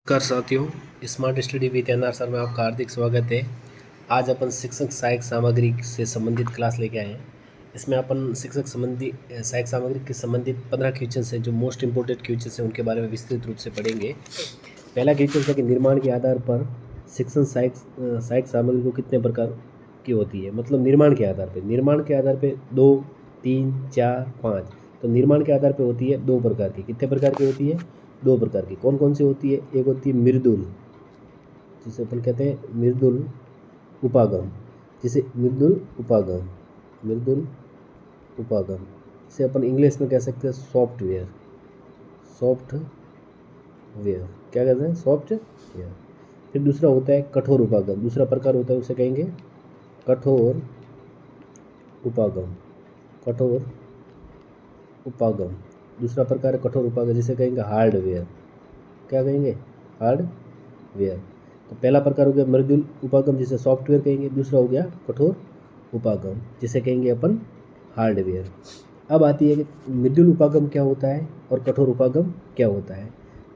नमस्कार साथियों, smart study with NR sir में आपका हार्दिक स्वागत है। आज अपन शिक्षक सहायक सामग्री से संबंधित क्लास लेके आए हैं। इसमें अपन शिक्षक संबंधी सहायक सामग्री के संबंधित 15 क्वेश्चन हैं जो मोस्ट इंपॉर्टेंट क्वेश्चन हैं, उनके बारे में विस्तृत रूप से पढ़ेंगे। पहला क्वेश्चन है कि निर्माण के आधार पर शिक्षण सहायक सामग्री को कितने प्रकार की होती है। मतलब निर्माण के आधार पर 2, 3, 4, 5। तो निर्माण के आधार पर होती है 2 प्रकार की। कितने प्रकार की होती है? 2 प्रकार की। कौन कौन सी होती है? एक होती है मृदुल, जिसे अपन कहते हैं मृदुल उपागम, इसे अपन इंग्लिश में कह सकते हैं सॉफ्टवेयर। क्या कहते हैं? सॉफ्टवेयर। फिर दूसरा होता है कठोर उपागम। दूसरा प्रकार होता है, उसे कहेंगे कठोर उपागम। दूसरा प्रकार है कठोर उपागम, जिसे कहेंगे हार्डवेयर। क्या कहेंगे? हार्डवेयर। तो पहला प्रकार हो गया मृदुल उपागम, जिसे सॉफ्टवेयर कहेंगे। दूसरा हो गया कठोर उपागम, जिसे कहेंगे अपन हार्डवेयर। अब आती है कि मृदुल उपागम क्या होता है और कठोर उपागम क्या होता है।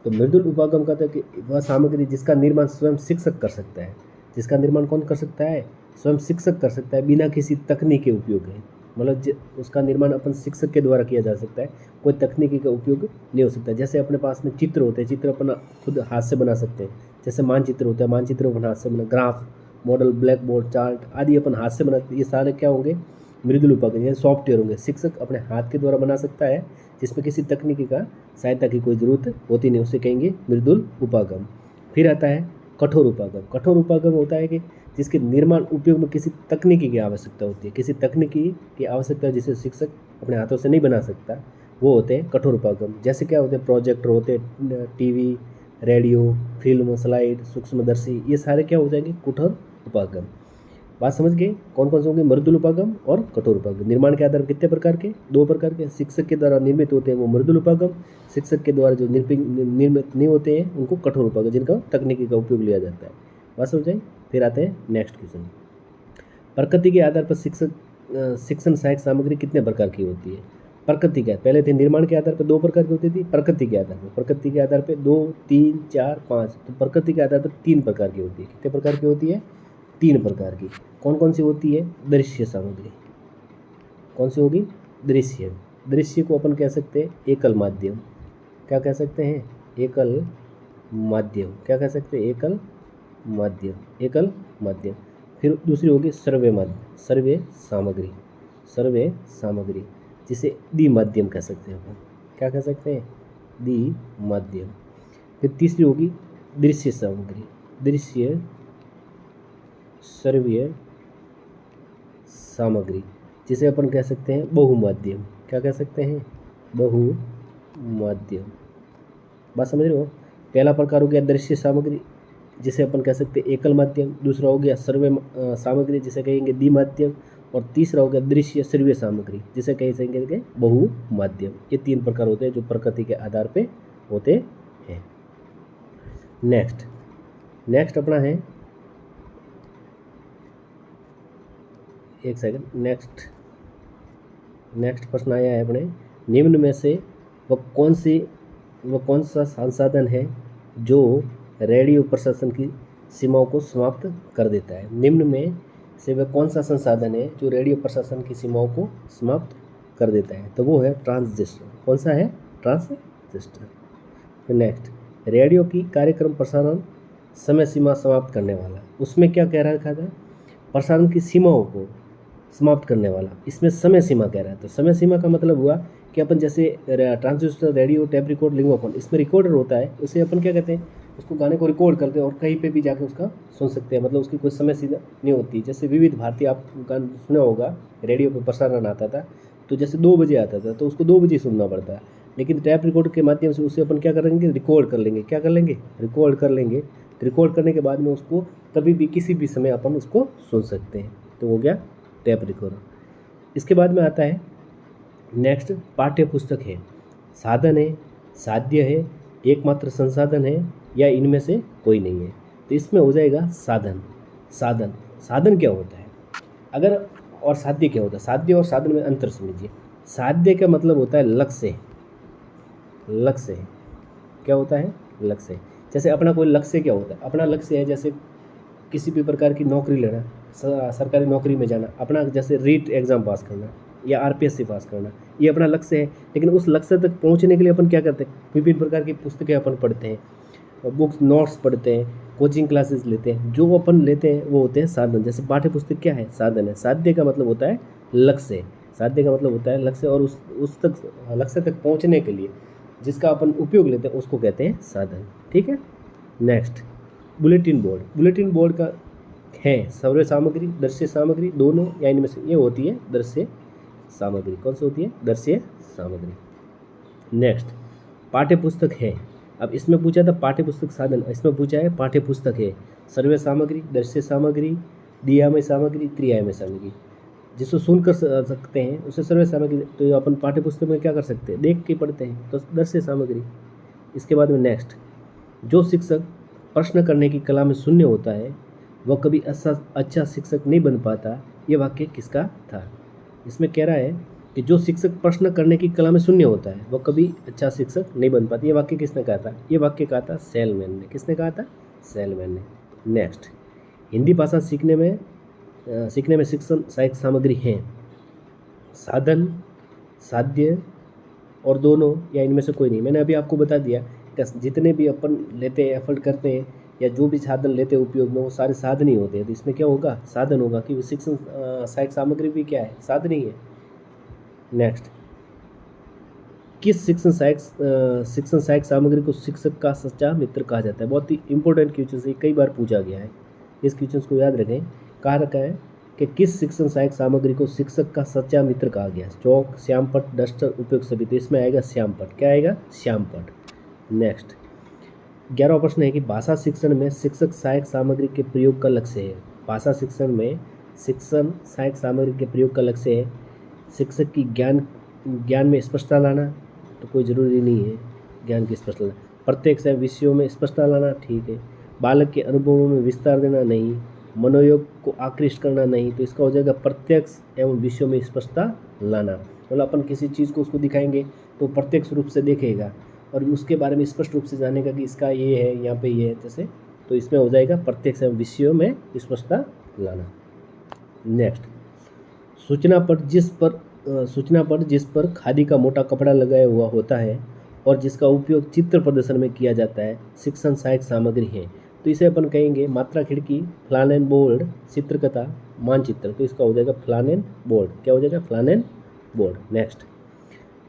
तो मृदुल उपागम कहते हैं कि वह सामग्री जिसका निर्माण स्वयं शिक्षक कर सकता है। जिसका निर्माण कौन कर सकता है? स्वयं शिक्षक कर सकता है, बिना किसी तकनीक के उपयोग है। मतलब उसका निर्माण अपन शिक्षक के द्वारा किया जा सकता है, कोई तकनीकी का उपयोग नहीं हो सकता। जैसे अपने पास में चित्र होते हैं, चित्र अपन खुद हाथ से बना सकते हैं। जैसे मानचित्र होता है, मानचित्र अपन हाथ से बना, graph, model, black board, chart आदि अपन हाथ से बनाते हैं। ये सारे क्या होंगे? मृदुल उपागम, ये सॉफ्टवेयर होंगे। शिक्षक अपने हाथ के द्वारा बना सकता है, जिसमें किसी तकनीकी का सहायता की कोई ज़रूरत होती नहीं, उसे कहेंगे मृदुल उपागम। फिर आता है कठोर उपागम। कठोर उपागम होता है कि जिसके निर्माण उपयोग में किसी तकनीकी की आवश्यकता होती है, किसी तकनीकी की आवश्यकता जिसे शिक्षक अपने हाथों से नहीं बना सकता, वो होते हैं कठोर उपागम। जैसे क्या होते हैं? प्रोजेक्टर होते हैं, टीवी, रेडियो, फिल्म, स्लाइड, सूक्ष्मदर्शी, ये सारे क्या हो जाएंगे? कठोर उपागम। बात समझ गए? कौन कौन से होंगे? मृदुल उपागम और कठोर उपागम। निर्माण के आधार पर कितने प्रकार के? 2 प्रकार के। शिक्षक के द्वारा निर्मित होते हैं वो मृदुल उपागम, शिक्षक के द्वारा जो निर्मित नहीं होते हैं उनको कठोर उपागम, जिनका तकनीकी का उपयोग लिया जाता है। बात समझ आई? फिर आते हैं नेक्स्ट क्वेश्चन। प्रकृति के आधार पर शिक्षण सहायक सामग्री कितने प्रकार की होती है? प्रकृति के पहले थे निर्माण के आधार पर 2 प्रकार की होती थी। प्रकृति के आधार पर 2, 3, 4, 5। तो प्रकृति के आधार पर 3 प्रकार की होती है। कितने प्रकार की होती है? 3 प्रकार की। कौन कौन सी होती है? दृश्य सामग्री। कौन सी होगी? दृश्य को अपन कह सकते हैं एकल माध्यम। क्या कह सकते हैं? एकल माध्यम। क्या कह सकते हैं? एकल माध्यम। फिर दूसरी होगी सर्वे सामग्री, जिसे द्विमाध्यम कह सकते हैं अपन। क्या कह सकते हैं? द्विमाध्यम। फिर तीसरी होगी दृश्य सामग्री, जिसे अपन कह सकते हैं बहुमाध्यम। क्या कह सकते हैं? बहुमाध्यम। बात समझ रहे हो? पहला प्रकार हो गया दृश्य सामग्री, जिसे अपन कह सकते हैं एकल माध्यम। दूसरा हो गया सर्वे सामग्री, जिसे कहेंगे द्विमाध्यम। और तीसरा हो गया दृश्य सर्वे सामग्री, जिसे कहेंगे बहुमाध्यम। ये 3 प्रकार होते हैं जो प्रकृति के आधार पे होते हैं। नेक्स्ट अपना है, एक सेकंड, नेक्स्ट प्रश्न आया है अपने, निम्न में से वह कौन सा संसाधन है जो रेडियो प्रसारण की सीमाओं को समाप्त कर देता है? निम्न में से वह कौन सा संसाधन है जो रेडियो प्रसारण की सीमाओं को समाप्त कर देता है? तो वो है ट्रांजिस्टर। कौन सा है? ट्रांजिस्टर। फिर नेक्स्ट, रेडियो की कार्यक्रम प्रसारण समय सीमा समाप्त करने वाला। उसमें क्या कह रखा था? प्रसारण की सीमाओं को समाप्त करने वाला। इसमें समय सीमा कह रहा है। तो समय सीमा का मतलब हुआ कि अपन जैसे ट्रांजिस्टर, रेडियो, टेप रिकॉर्ड, लिंगोफोन, इसमें रिकॉर्डर होता है, उसे अपन क्या कहते हैं? उसको गाने को रिकॉर्ड करते हैं और कहीं पे भी जाके उसका सुन सकते हैं। मतलब उसकी कोई समय सीमा नहीं होती। जैसे विविध भारती आप गाना सुना होगा, रेडियो पर प्रसारण आता था, तो जैसे 2 बजे आता था तो उसको 2 बजे सुनना पड़ता है। लेकिन टैप रिकॉर्ड के माध्यम से उसे अपन क्या करेंगे? रिकॉर्ड कर लेंगे। क्या कर लेंगे? रिकॉर्ड कर लेंगे। रिकॉर्ड करने के बाद में उसको कभी भी किसी भी समय अपन उसको सुन सकते हैं। तो हो गया टैप रिकॉर्डर। इसके बाद में आता है नेक्स्ट, पाठ्य पुस्तक है, साधन है, साध्य है, एकमात्र संसाधन है, या इनमें से कोई नहीं है। तो इसमें हो जाएगा साधन क्या होता है अगर, और साध्य क्या होता है? साध्य और साधन में अंतर समझिए। साध्य का मतलब होता है लक्ष्य। क्या होता है? लक्ष्य। जैसे अपना कोई लक्ष्य क्या होता है, अपना लक्ष्य है जैसे किसी भी प्रकार की नौकरी लेना, सरकारी नौकरी में जाना, अपना जैसे रीट एग्ज़ाम पास करना या आरपीएससी पास करना, ये अपना लक्ष्य है। लेकिन उस लक्ष्य तक पहुंचने के लिए अपन क्या करते हैं, विभिन्न प्रकार की पुस्तकें अपन पढ़ते हैं, बुक्स नोट्स पढ़ते हैं, कोचिंग क्लासेस लेते हैं। जो अपन लेते हैं वो होते हैं साधन। जैसे पाठ्य पुस्तक क्या है, साधन है। साध्य का मतलब होता है लक्ष्य, साध्य का मतलब होता है लक्ष्य, और उस तक लक्ष्य तक पहुँचने के लिए जिसका अपन उपयोग लेते हैं उसको कहते हैं साधन। ठीक है। Next, bulletin board. Bulletin board का है श्रव्य सामग्री, दृश्य सामग्री, दोनों या इनमें से ये होती है दृश्य सामग्री। कौन सी होती है, दृश्य सामग्री। नेक्स्ट, पाठ्य पुस्तक है। अब इसमें पूछा था पाठ्य पुस्तक साधन, इसमें पूछा है पाठ्य पुस्तक है श्रव्य सामग्री, दृश्य सामग्री, द्विआयामी सामग्री, त्रिआयामी सामग्री। जिसको सुन कर सकते हैं उसे श्रव्य सामग्री। तो अपन पाठ्य पुस्तक में क्या कर सकते हैं, देख के पढ़ते हैं, तो दृश्य सामग्री। इसके बाद में नेक्स्ट, जो शिक्षक प्रश्न करने की कला में शून्य होता है वह कभी अच्छा शिक्षक नहीं बन पाता। ये वाक्य किसका था। इसमें कह रहा है कि जो शिक्षक प्रश्न करने की कला में शून्य होता है वह कभी अच्छा शिक्षक नहीं बन पाता। ये वाक्य किसने कहा था, ये वाक्य कहा था सेलमैन ने। किसने कहा था, सेलमैन ने। नेक्स्ट, हिंदी भाषा सीखने में शिक्षण सहायक सामग्री है साधन, साध्य और दोनों या इनमें से कोई नहीं। मैंने अभी आपको बता दिया कि जितने भी अपन लेते हैं, एफर्ट करते हैं या जो भी साधन लेते हैं उपयोग में, वो सारे साधन ही होते हैं। तो इसमें क्या होगा, साधन होगा, कि शिक्षण सहायक सामग्री भी क्या है, साधन ही है। नेक्स्ट, किस शिक्षण सहायक सामग्री को शिक्षक का सच्चा मित्र कहा जाता है। बहुत ही इंपॉर्टेंट क्वेश्चन है, कई बार पूछा गया है। इस क्वेश्चन को याद रखें। कहा रखा है कि किस शिक्षण सहायक सामग्री को शिक्षक का सच्चा मित्र कहा गया। चौक, श्यामपट्ट, डस्टर, उपयोग सभी। तो इसमें आएगा श्यामपट्ट। क्या आएगा, श्यामपट्ट। नेक्स्ट, 11वां प्रश्न है कि भाषा शिक्षण में शिक्षक सहायक सामग्री के प्रयोग का लक्ष्य है। भाषा शिक्षण में शिक्षण सहायक सामग्री के प्रयोग का लक्ष्य है शिक्षक की ज्ञान में स्पष्टता लाना। तो कोई ज़रूरी नहीं है ज्ञान की स्पष्टता लाना। प्रत्येक से विषयों में स्पष्टता लाना, ठीक है। बालक के अनुभवों में विस्तार देना, नहीं। मनोयोग को आकृष्ट करना, नहीं। तो इसका हो जाएगा प्रत्यक्ष एवं विषयों में स्पष्टता लाना। मतलब अपन किसी चीज़ को उसको दिखाएंगे तो प्रत्यक्ष रूप से देखेगा और उसके बारे में स्पष्ट रूप से जानेगा कि इसका ये है, यहाँ पे ये है, जैसे। तो इसमें हो जाएगा प्रत्यक्ष एवं विषयों में स्पष्टता लाना। नेक्स्ट, सूचना पर जिस पर खादी का मोटा कपड़ा लगाया हुआ होता है और जिसका उपयोग चित्र प्रदर्शन में किया जाता है शिक्षण सहायक सामग्री है। तो इसे अपन कहेंगे मात्रा खिड़की, फ्लानेन बोर्ड, चित्रकथा, मानचित्र। तो इसका हो जाएगा फ्लानेन बोर्ड। क्या हो जाएगा, फ्लानेन बोर्ड। नेक्स्ट,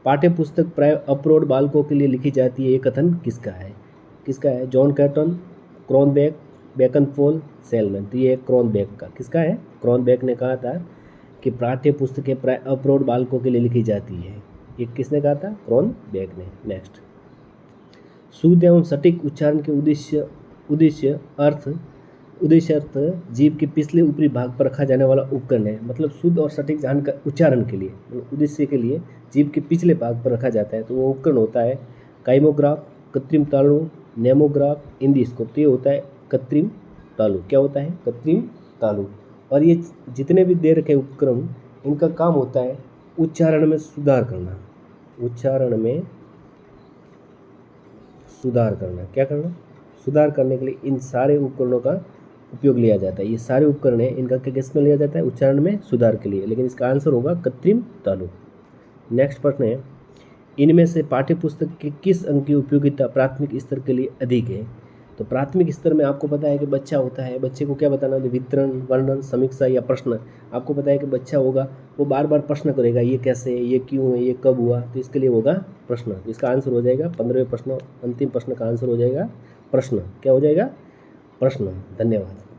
पाठ्य पुस्तक प्राय अप्रोड बालकों के लिए लिखी जाती है, ये कथन किसका है, जॉन कैटन, क्रॉनबेक, बेकनफोल, सेलमैन। तो ये क्रॉनबेक का, किसका है, क्रॉनबेक ने कहा था कि पाठ्य पुस्तकें प्राय अप्रोड बालकों के लिए लिखी जाती है। ये किसने कहा था, क्रॉनबेक ने। नेक्स्ट, शुद्ध एवं सटीक उच्चारण के उद्देश्य अर्थ जीभ के पिछले ऊपरी भाग पर रखा जाने वाला उपकरण है। मतलब शुद्ध और सटीक उच्चारण के लिए, उद्देश्य के लिए जीभ के पिछले भाग पर रखा जाता है। तो वो उपकरण होता है काइमोग्राफ, कृत्रिम तालु, नेमोग्राफ, इंडिस्कोप। तो ये होता है कृत्रिम तालु। क्या होता है, कृत्रिम तालु। और ये जितने भी दे रखे उपकरण, इनका काम होता है उच्चारण में सुधार करना। क्या करना, सुधार करने के लिए इन सारे उपकरणों का उपयोग लिया जाता है। ये सारे उपकरण हैं, इनका किस में लिया जाता है, उच्चारण में सुधार के लिए। लेकिन इसका आंसर होगा कृत्रिम तालु। नेक्स्ट प्रश्न है, इनमें से पाठ्य पुस्तक के किस अंग की उपयोगिता प्राथमिक स्तर के लिए अधिक है। तो प्राथमिक स्तर में आपको पता है कि बच्चा होता है, बच्चे को क्या बताना है, वितरण, वर्णन, समीक्षा या प्रश्न। आपको पता है कि बच्चा होगा वो बार बार प्रश्न करेगा, ये कैसे है, ये क्यों है, ये कब हुआ। तो इसके लिए होगा प्रश्न। तो इसका आंसर हो जाएगा 15वें प्रश्न, अंतिम प्रश्न का आंसर हो जाएगा प्रश्न। क्या हो जाएगा, प्रश्न। धन्यवाद।